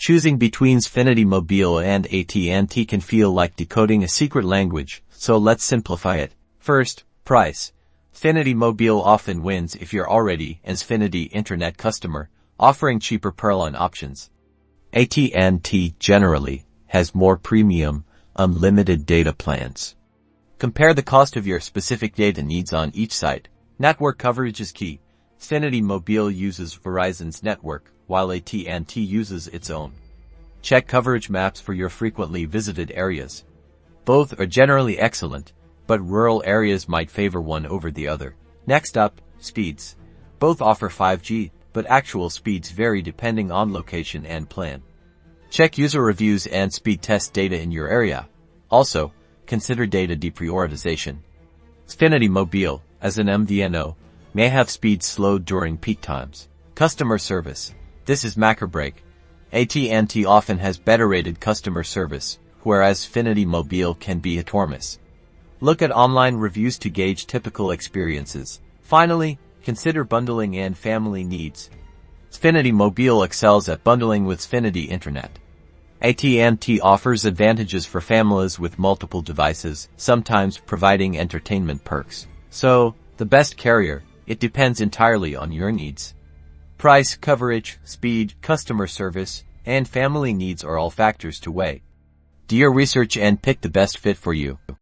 Choosing between Xfinity Mobile and AT&T can feel like decoding a secret language, so let's simplify it. First, price. Xfinity Mobile often wins if you're already an Xfinity Internet customer, offering cheaper plan options. AT&T generally has more premium, unlimited data plans. Compare the cost of your specific data needs on each site. Network coverage is key. Xfinity Mobile uses Verizon's network, while AT&T uses its own. Check coverage maps for your frequently visited areas. Both are generally excellent, but rural areas might favor one over the other. Next up, speeds. Both offer 5G, but actual speeds vary depending on location and plan. Check user reviews and speed test data in your area. Also, consider data deprioritization. Xfinity Mobile, as an MVNO, may have speeds slowed during peak times. Customer service. This is make or break. AT&T often has better rated customer service, whereas Xfinity Mobile can be hit or miss. Look at online reviews to gauge typical experiences. Finally, consider bundling and family needs. Xfinity Mobile excels at bundling with Xfinity Internet. AT&T offers advantages for families with multiple devices, sometimes providing entertainment perks. So, the best carrier, it depends entirely on your needs. Price, coverage, speed, customer service, and family needs are all factors to weigh. Do your research and pick the best fit for you.